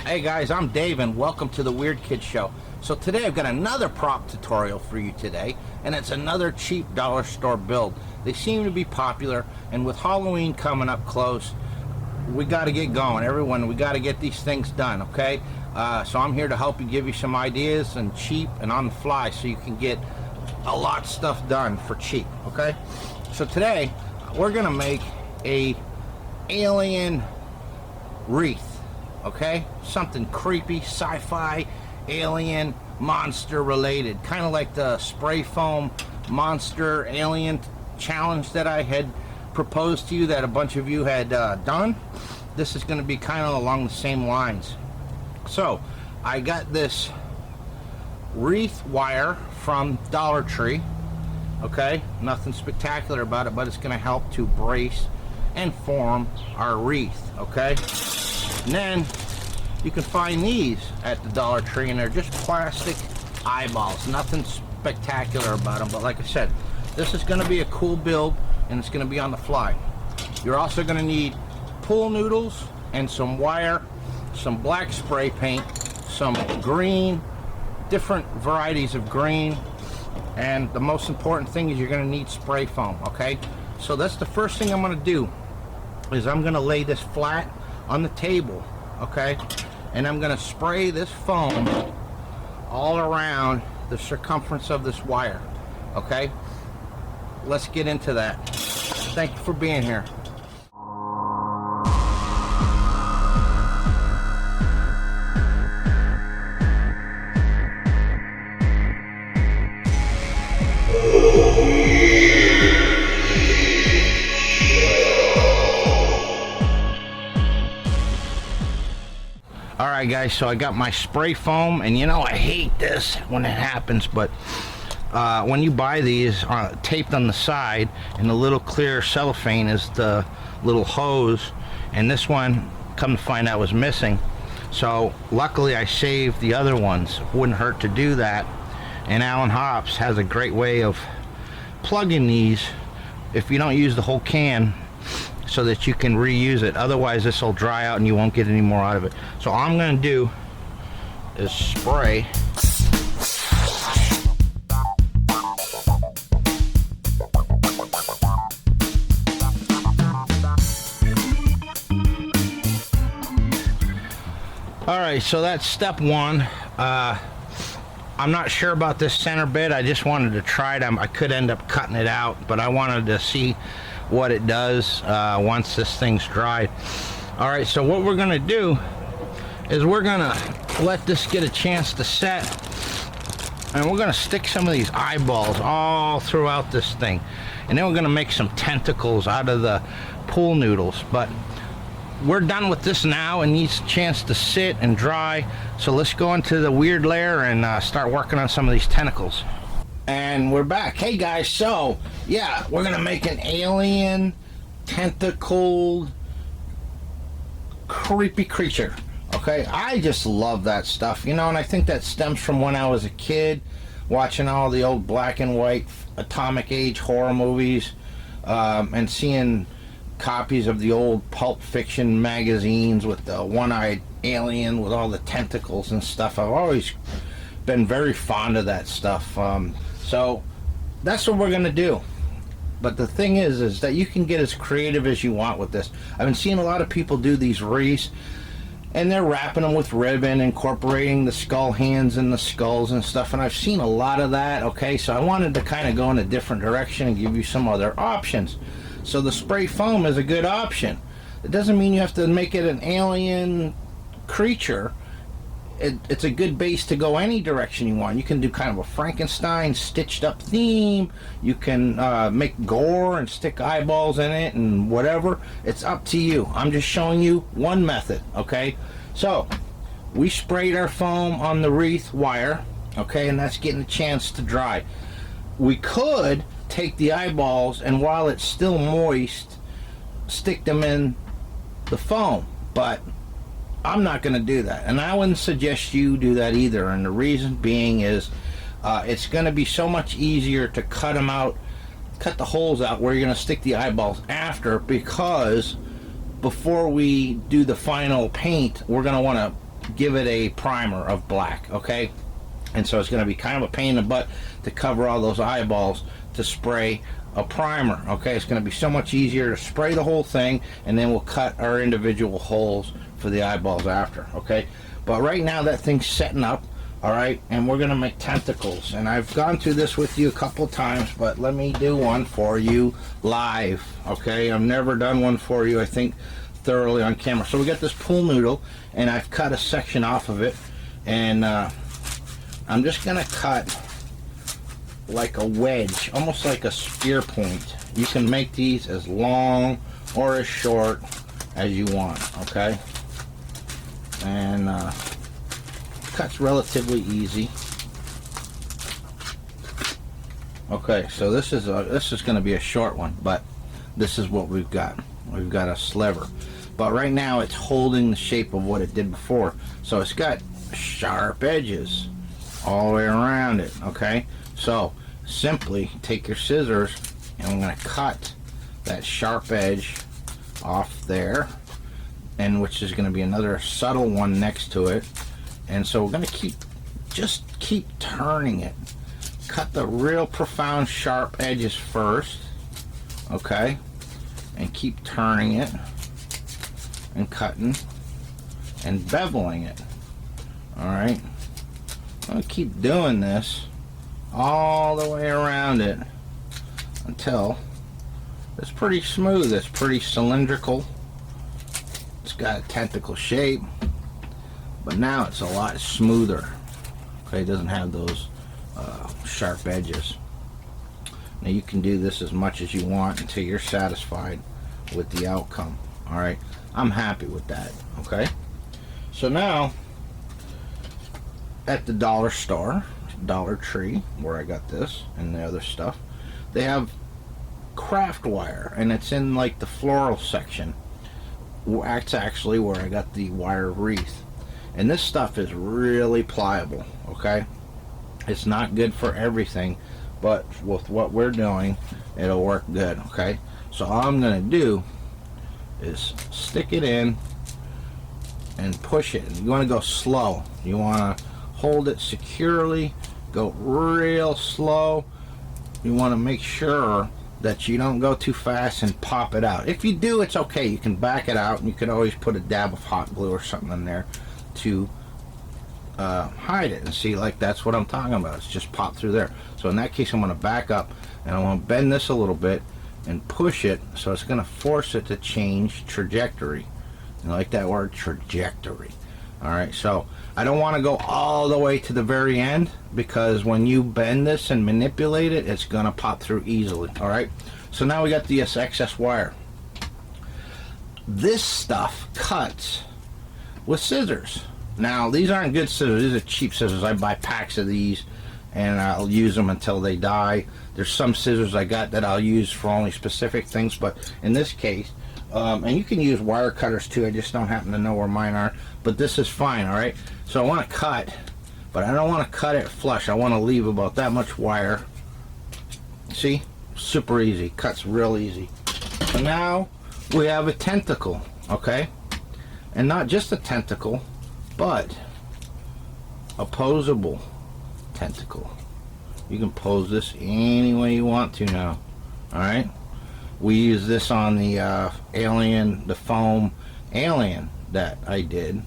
Hey guys, I'm Dave and welcome to the Weird Kid Show. So today I've got another prop tutorial for you today, and it's another cheap dollar store build. They seem to be popular, and with Halloween coming up close, we got to get going. Everyone, we got to get these things done, okay? So I'm here to help you, give you some ideas, and cheap and on the fly, so you can get a lot of stuff done for cheap, okay? So today we're gonna make a alien wreath, okay? Something creepy, sci-fi, alien, monster related, kind of like the spray foam monster alien challenge that I had proposed to you, that a bunch of you had done. This is going to be kind of along the same lines. So I got this wreath wire from Dollar Tree, okay? Nothing spectacular about it, but it's going to help to brace and form our wreath, okay? And then you can find these at the Dollar Tree, and they're just plastic eyeballs. Nothing spectacular about them, but like I said, this is going to be a cool build, and it's going to be on the fly. You're also going to need pool noodles and some wire, some black spray paint, some green, different varieties of green, and the most important thing is you're going to need spray foam, okay? So that's the first thing I'm going to do, is I'm going to lay this flat on the table, okay? And I'm going to spray this foam all around the circumference of this wire, okay? Let's get into that. Thank you for being here. Alright guys, so I got my spray foam, and you know I hate this when it happens, but when you buy these taped on the side, and the little clear cellophane is the little hose, and this one, come to find out, was missing. So luckily I saved the other ones. Wouldn't hurt to do that. And Alan Hops has a great way of plugging these if you don't use the whole can, so that you can reuse it. Otherwise this will dry out and you won't get any more out of it. So all I'm going to do is spray. Alright, so that's step one. I'm not sure about this center bit. I just wanted to try it. I could end up cutting it out, but I wanted to see what it does once this thing's dried. Alright, so what we're gonna do is we're gonna let this get a chance to set, and we're gonna stick some of these eyeballs all throughout this thing, and then we're gonna make some tentacles out of the pool noodles. But we're done with this now, and needs a chance to sit and dry. So let's go into the weird layer and start working on some of these tentacles. And we're back. Hey guys, so yeah, we're gonna make an alien tentacled creepy creature, okay? I just love that stuff, you know, and I think that stems from when I was a kid, watching all the old black and white atomic age horror movies, and seeing copies of the old Pulp Fiction magazines with the one-eyed alien with all the tentacles and stuff. I've always been very fond of that stuff. So that's what we're gonna do. But the thing is that you can get as creative as you want with this. I've been seeing a lot of people do these wreaths, and they're wrapping them with ribbon, incorporating the skull hands and the skulls and stuff, and I've seen a lot of that, okay? So I wanted to kind of go in a different direction and give you some other options. So the spray foam is a good option. It doesn't mean you have to make it an alien creature. It's a good base to go any direction you want. You can do kind of a Frankenstein stitched up theme. You can make gore and stick eyeballs in it and whatever. It's up to you. I'm just showing you one method, okay? So we sprayed our foam on the wreath wire, okay, and that's getting a chance to dry. We could take the eyeballs, and while it's still moist, stick them in the foam, but I'm not going to do that, and I wouldn't suggest you do that either. And the reason being is it's going to be so much easier to cut them out, cut the holes out where you're going to stick the eyeballs after, because before we do the final paint, we're going to want to give it a primer of black, okay? And so it's going to be kind of a pain in the butt to cover all those eyeballs to spray a primer, okay? It's going to be so much easier to spray the whole thing, and then we'll cut our individual holes for the eyeballs after, okay? But right now that thing's setting up, all right? And we're going to make tentacles. And I've gone through this with you a couple times, but let me do one for you live, okay? I've never done one for you, I think, thoroughly on camera. So we got this pool noodle, and I've cut a section off of it, and I'm just going to cut like a wedge, almost like a spear point. You can make these as long or as short as you want, okay? And cuts relatively easy. Okay, so this is going to be a short one, but this is what we've got. We've got a sliver, but right now it's holding the shape of what it did before, so it's got sharp edges all the way around it, okay? So simply take your scissors, and I'm going to cut that sharp edge off there, and which is going to be another subtle one next to it. And so we're going to keep turning it. Cut the real profound sharp edges first, okay? And keep turning it and cutting and beveling it. All right, I'm going to keep doing this all the way around it until it's pretty smooth. It's pretty cylindrical. It's got a tentacle shape, but now it's a lot smoother. Okay, it doesn't have those sharp edges. Now you can do this as much as you want until you're satisfied with the outcome. All right, I'm happy with that. Okay, so now at the dollar store, Dollar Tree, where I got this and the other stuff, they have craft wire, and it's in like the floral section. That's actually where I got the wire wreath, and this stuff is really pliable, okay? It's not good for everything, but with what we're doing, it'll work good, okay? So all I'm gonna do is stick it in and push it. You want to go slow. You want to hold it securely, go real slow. You want to make sure that you don't go too fast and pop it out. If you do, it's okay. You can back it out, and you can always put a dab of hot glue or something in there to hide it. And see, like, that's what I'm talking about. It's just pop through there. So in that case, I'm going to back up, and I want to bend this a little bit and push it, so it's going to force it to change trajectory. I like that word, trajectory. All right, so I don't want to go all the way to the very end, because when you bend this and manipulate it, it's going to pop through easily. All right, so now we got the excess wire. This stuff cuts with scissors. Now, these aren't good scissors. These are cheap scissors. I buy packs of these, and I'll use them until they die. There's some scissors I got that I'll use for only specific things, but in this case, and you can use wire cutters too, I just don't happen to know where mine are, but this is fine. All right, so I want to cut, but I don't want to cut it flush. I want to leave about that much wire. See, super easy, cuts real easy. So now we have a tentacle, okay? And not just a tentacle, but a posable tentacle. You can pose this any way you want to now. All right, we use this on the alien, the foam alien that I did.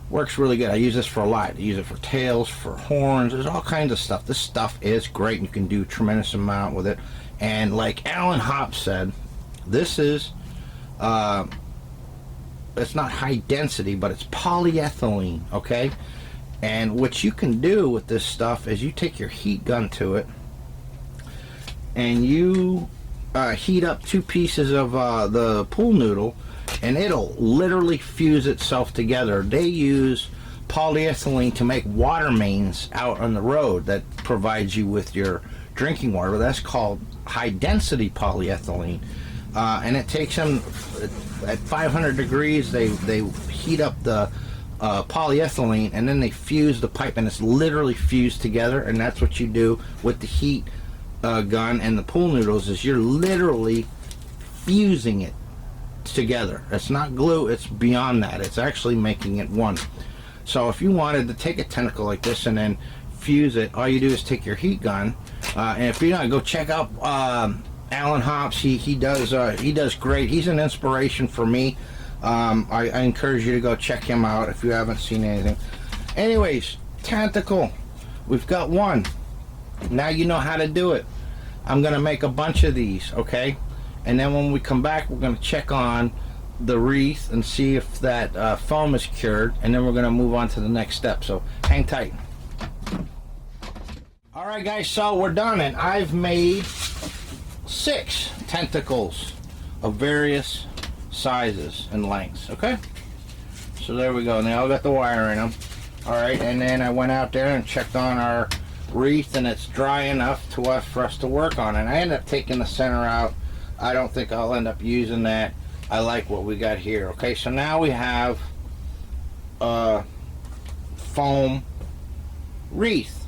Works really good. I use this for a lot. I use it for tails, for horns. There's all kinds of stuff. This stuff is great. You can do a tremendous amount with it. And like Alan Hopp said, this is it's not high density, but it's polyethylene, okay? And what you can do with this stuff is you take your heat gun to it, and you heat up 2 pieces of the pool noodle, and it'll literally fuse itself together. They use polyethylene to make water mains out on the road that provides you with your drinking water. That's called high density polyethylene, and it takes them at 500 degrees. They heat up the polyethylene, and then they fuse the pipe, and it's literally fused together. And that's what you do with the heat gun and the pool noodles, is you're literally fusing it together. It's not glue, it's beyond that. It's actually making it one. So if you wanted to take a tentacle like this and then fuse it, all you do is take your heat gun, and if you don't, go check out Alan Hops. He does great. He's an inspiration for me. I encourage you to go check him out if you haven't seen anything. Anyways, tentacle, we've got one. Now you know how to do it. I'm gonna make a bunch of these, okay? And then when we come back, we're gonna check on the wreath and see if that foam is cured, and then we're gonna move on to the next step. So hang tight. All right, guys, so we're done, and I've made 6 tentacles of various sizes and lengths. Okay, so there we go, and they all got the wire in them. All right, and then I went out there and checked on our wreath, and it's dry enough for us to work on. And I ended up taking the center out. I don't think I'll end up using that. I like what we got here. Okay, so now we have a foam wreath.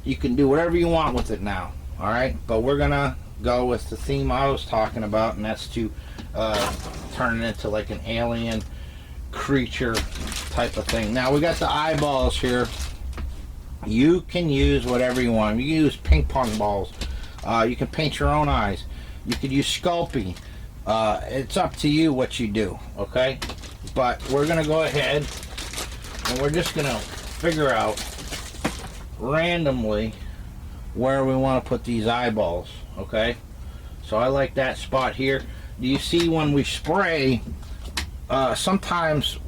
You can do whatever you want with it now. All right, but we're gonna go with the theme I was talking about, and that's to turn it into like an alien creature type of thing. Now we got the eyeballs here. You can use whatever you want. You can use ping pong balls. You can paint your own eyes. You could use Sculpey. It's up to you what you do, okay? But we're gonna go ahead and we're just gonna figure out randomly where we want to put these eyeballs, okay? So I like that spot here. Do you see when we spray, sometimes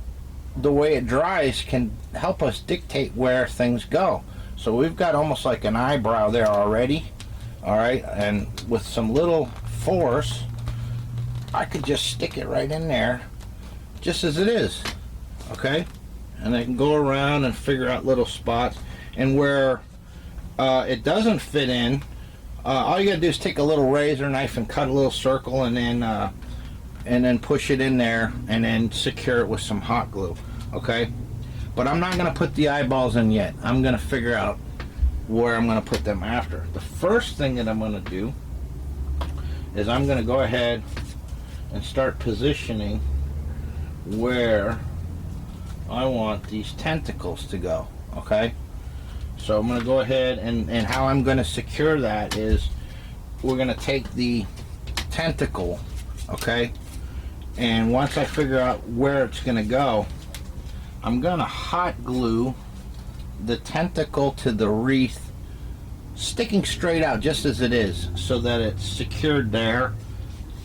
the way it dries can help us dictate where things go. So we've got almost like an eyebrow there already, all right? And with some little force, I could just stick it right in there, just as it is, okay? And I can go around and figure out little spots. And where it doesn't fit in, all you gotta do is take a little razor knife and cut a little circle, and then push it in there, and then secure it with some hot glue, okay? But I'm not gonna put the eyeballs in yet. I'm gonna figure out where I'm gonna put them after. The first thing that I'm gonna do is I'm gonna go ahead and start positioning where I want these tentacles to go, okay? So I'm going to go ahead, and how I'm going to secure that is we're going to take the tentacle, okay, and once I figure out where it's going to go, I'm going to hot glue the tentacle to the wreath, sticking straight out just as it is, so that it's secured there.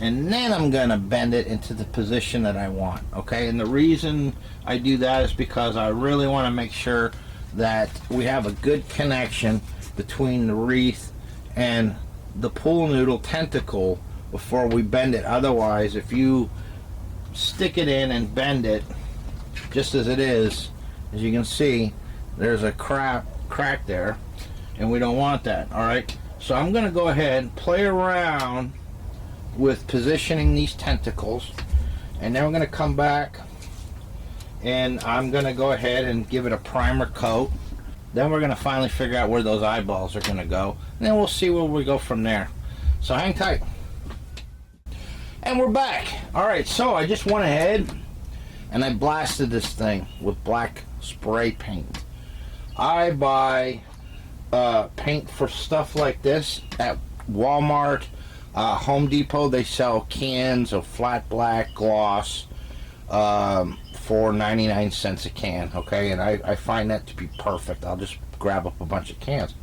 And then I'm going to bend it into the position that I want, okay? And the reason I do that is because I really want to make sure that we have a good connection between the wreath and the pool noodle tentacle before we bend it. Otherwise, if you stick it in and bend it just as it is, as you can see, there's a crack there, and we don't want that, all right? So I'm going to go ahead and play around with positioning these tentacles, and then we're going to come back and I'm going to go ahead and give it a primer coat. Then we're going to finally figure out where those eyeballs are going to go, and then we'll see where we go from there. So hang tight. And we're back. Alright, so I just went ahead and I blasted this thing with black spray paint. I buy paint for stuff like this at Walmart, Home Depot. They sell cans of flat black gloss for 99 cents a can, okay? And I find that to be perfect. I'll just grab up a bunch of cans.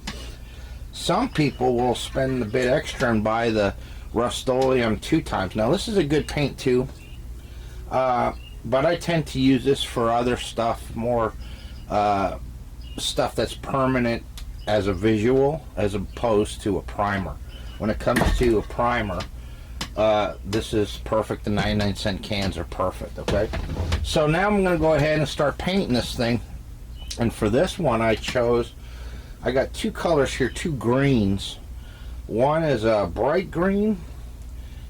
Some people will spend a bit extra and buy the Rust-Oleum 2 times. Now this is a good paint too, but I tend to use this for other stuff, more stuff that's permanent as a visual as opposed to a primer. When it comes to a primer, this is perfect. The 99-cent cans are perfect, okay? So now I'm going to go ahead and start painting this thing. And for this one I got 2 colors here, 2 greens. One is a bright green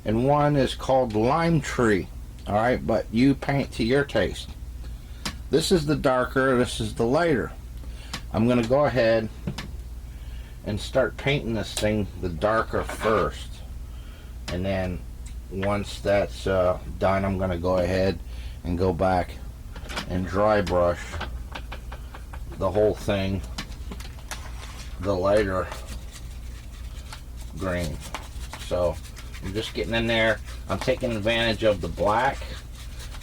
and one is called Lime Tree. Alright, but you paint to your taste. This is the darker, this is the lighter. I'm going to go ahead and start painting this thing the darker first, and then once that's done, I'm going to go ahead and go back and dry brush the whole thing, the lighter green. So I'm just getting in there. I'm taking advantage of the black.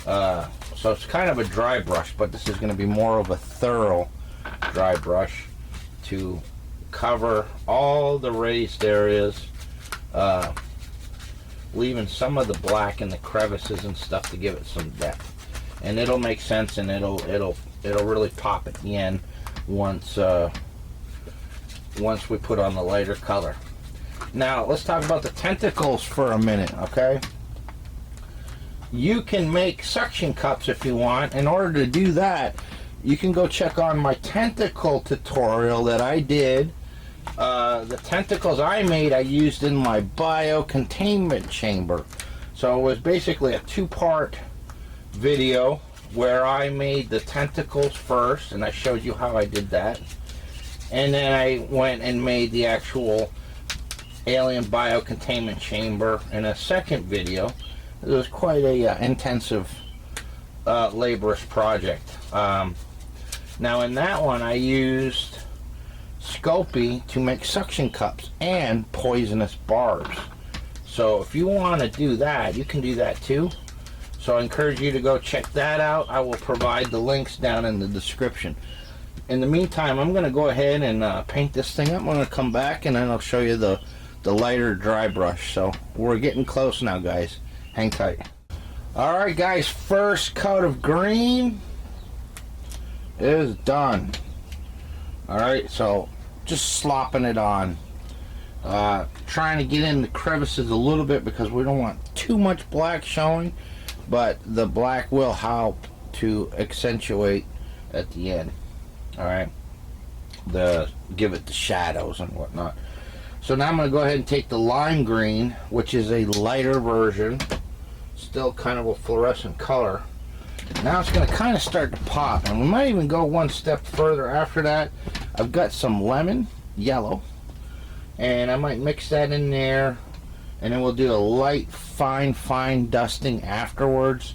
So it's kind of a dry brush, but this is going to be more of a thorough dry brush to cover all the raised areas, leaving some of the black in the crevices and stuff to give it some depth. And it'll make sense, and it'll really pop at the end once we put on the lighter color. Now let's talk about the tentacles for a minute, okay? You can make suction cups if you want. In order to do that, you can go check on my tentacle tutorial that I did. The tentacles I made, I used in my biocontainment chamber. So it was basically a two-part video where I made the tentacles first, and I showed you how I did that. And then I went and made the actual alien biocontainment chamber in a second video. It was quite a intensive, laborious project. Now in that one, I used Scoopy to make suction cups and poisonous barbs. So if you want to do that, you can do that too. So I encourage you to go check that out. I will provide the links down in the description. In the meantime, I'm going to go ahead and paint this thing up. I'm going to come back and then I'll show you the lighter dry brush. So we're getting close now, guys. Hang tight. Alright guys, first coat of green is done. Alright, so just slopping it on. Trying to get in the crevices a little bit because we don't want too much black showing, but the black will help to accentuate at the end. Alright, give it the shadows and whatnot. So now I'm going to go ahead and take the lime green, which is a lighter version, still kind of a fluorescent color. Now it's going to kind of start to pop, and we might even go one step further after that. I've got some lemon yellow, and I might mix that in there, and then we'll do a light fine dusting afterwards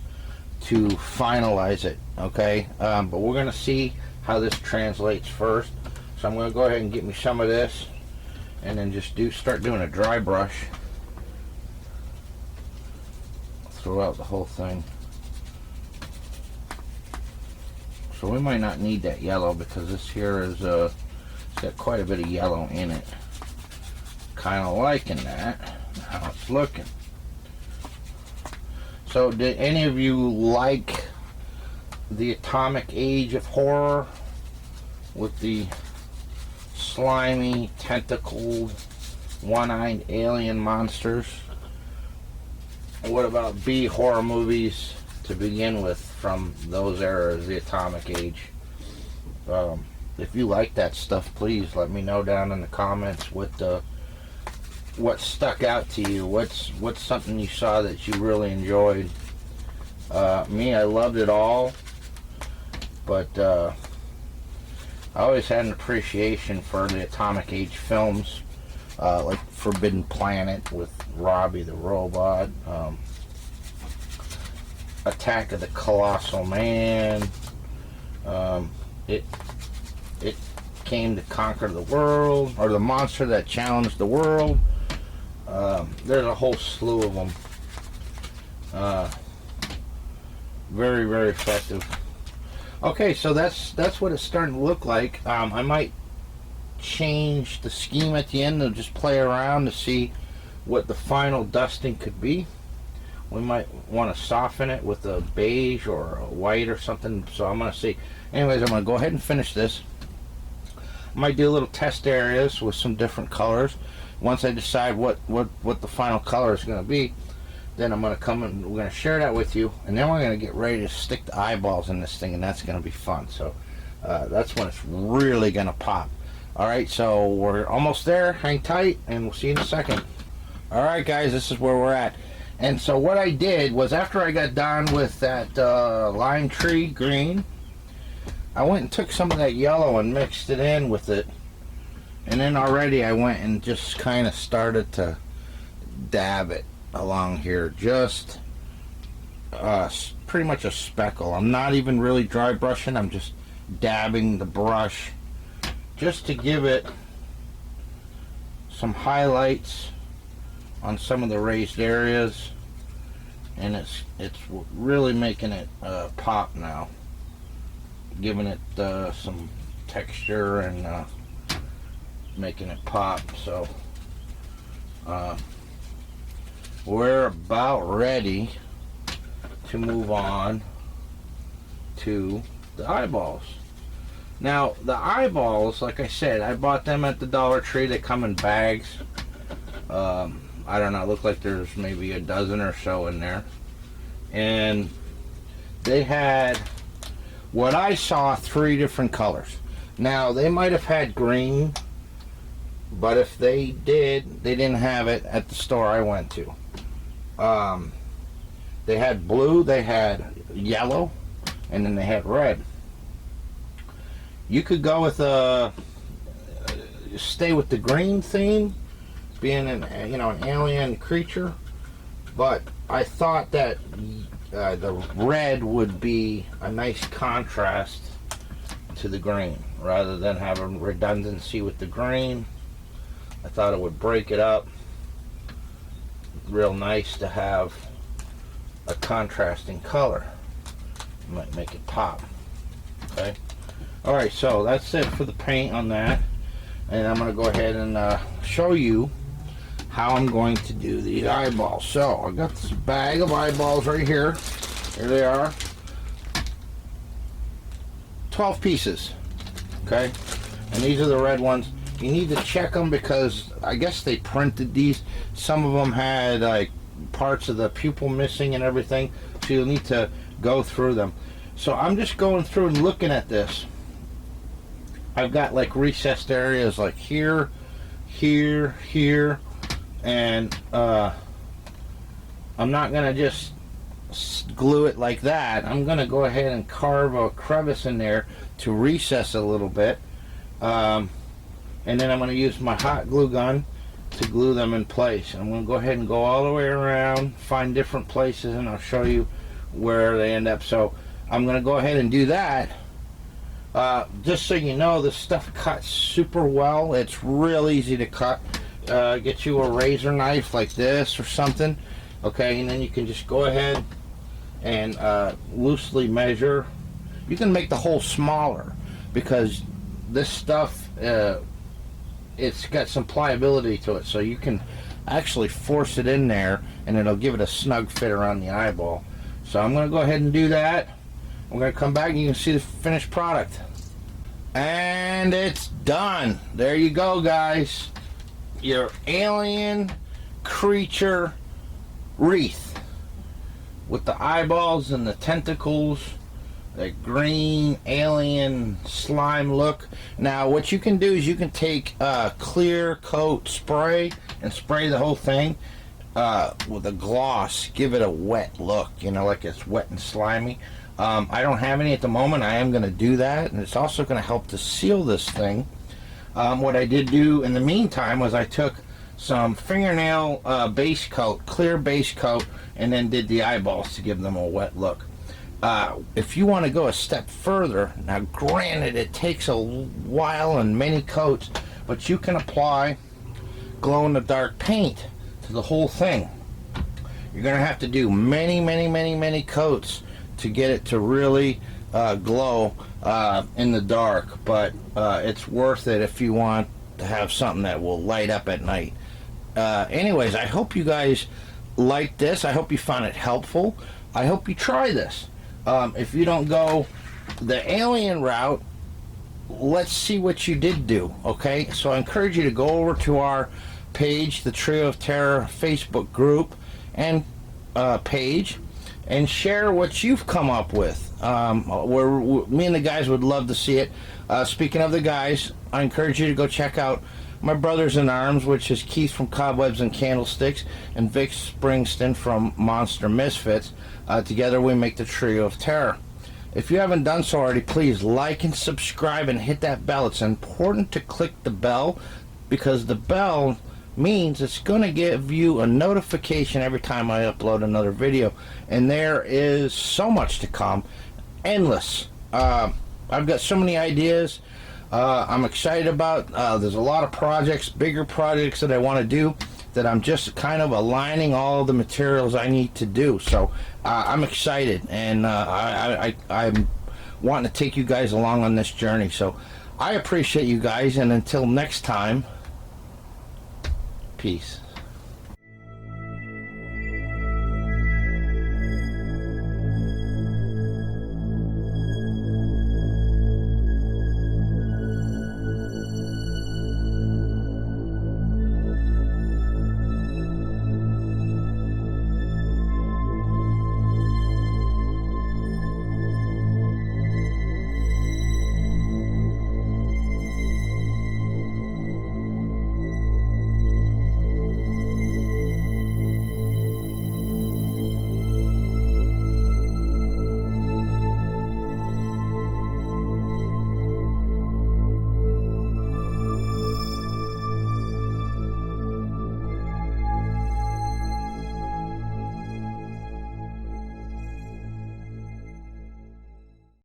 to finalize it, okay? But we're going to see how this translates first. So I'm going to go ahead and get me some of this, and then just start doing a dry brush throughout the whole thing. So we might not need that yellow because this here is it's got quite a bit of yellow in it. Kind of liking that, how it's looking. So did any of you like the Atomic Age of Horror with the slimy, tentacled, one-eyed alien monsters? What about B horror movies to begin with from those eras, the Atomic Age? If you like that stuff, please let me know down in the comments what stuck out to you. What's something you saw that you really enjoyed? Me, I loved it all, but I always had an appreciation for the Atomic Age films, like Forbidden Planet with Robbie the Robot, Attack of the Colossal Man, it came to conquer the world, or the monster that challenged the world. There's a whole slew of them. Very effective. Okay, so that's what it's starting to look like. I might change the scheme at the end and just play around to see what the final dusting could be. We might want to soften it with a beige or a white or something, so I'm going to see. Anyways, I'm going to go ahead and finish this. I might do little test areas with some different colors. Once I decide what the final color is going to be, then I'm going to come and we're going to share that with you, and then we're going to get ready to stick the eyeballs in this thing, and that's going to be fun. So that's when it's really going to pop. Alright, so we're almost there. Hang tight, and we'll see you in a second. Alright guys, this is where we're at. And so what I did was, after I got done with that lime tree green, I went and took some of that yellow and mixed it in with it. And then already I went and just kind of started to dab it along here, just pretty much a speckle. I'm not even really dry brushing, I'm just dabbing the brush just to give it some highlights on some of the raised areas, and it's really making it pop now, giving it some texture and making it pop. So we're about ready to move on to the eyeballs. Now the eyeballs, like I said, I bought them at the Dollar Tree. They come in bags. I don't know, it looked like there's maybe a dozen or so in there, and they had, what I saw, 3 different colors. Now they might have had green, but if they did, they didn't have it at the store I went to. They had blue, they had yellow, and then they had red. You could go with stay with the green theme, being an alien creature, but I thought that the red would be a nice contrast to the green rather than having redundancy with the green. I thought it would break it up. Real nice to have a contrasting color. Might make it pop. Okay. Alright, so that's it for the paint on that. And I'm going to go ahead and show you how I'm going to do the eyeballs. So I got this bag of eyeballs right here. Here they are. 12 pieces. Okay. And these are the red ones. You need to check them because I guess they printed these. Some of them had like parts of the pupil missing and everything, so you'll need to go through them. So I'm just going through and looking at this. I've got like recessed areas like here, here, here, and I'm not gonna just glue it like that. I'm gonna go ahead and carve a crevice in there to recess a little bit, and then I'm going to use my hot glue gun to glue them in place. I'm going to go ahead and go all the way around, find different places, and I'll show you where they end up. So I'm going to go ahead and do that. Just so you know, this stuff cuts super well. It's real easy to cut. Get you a razor knife like this or something, okay, and then you can just go ahead and loosely measure. You can make the hole smaller because this stuff, it's got some pliability to it, so you can actually force it in there and it'll give it a snug fit around the eyeball. So I'm going to go ahead and do that. I'm going to come back and you can see the finished product. And it's done. There you go, guys. Your alien creature wreath with the eyeballs and the tentacles, the green alien slime look. Now what you can do is you can take clear coat spray and spray the whole thing with a gloss, give it a wet look, you know, like it's wet and slimy. I don't have any at the moment. I am going to do that, and it's also going to help to seal this thing. What I did do in the meantime was I took some fingernail base coat, clear base coat, and then did the eyeballs to give them a wet look. If you want to go a step further, now granted it takes a while and many coats, but you can apply glow-in-the-dark paint to the whole thing. You're going to have to do many coats to get it to really glow in the dark, but it's worth it if you want to have something that will light up at night. Anyways, I hope you guys liked this. I hope you found it helpful. I hope you try this. If you don't go the alien route, let's see what you did do, okay? So I encourage you to go over to our page, the Trio of Terror Facebook group and page, and share what you've come up with. Me and the guys would love to see it. Speaking of the guys, I encourage you to go check out my brothers in arms, which is Keith from Cobwebs and Candlesticks and Vic Springston from Monster Misfits. Together we make the Trio of Terror. If you haven't done so already, please like and subscribe and hit that bell. It's important to click the bell because the bell means it's going to give you a notification every time I upload another video. And there is so much to come. Endless. I've got so many ideas I'm excited about. There's a lot of projects, bigger projects that I want to do, that I'm just kind of aligning all the materials I need to do. So I'm excited, and I'm wanting to take you guys along on this journey. So I appreciate you guys, and until next time, peace.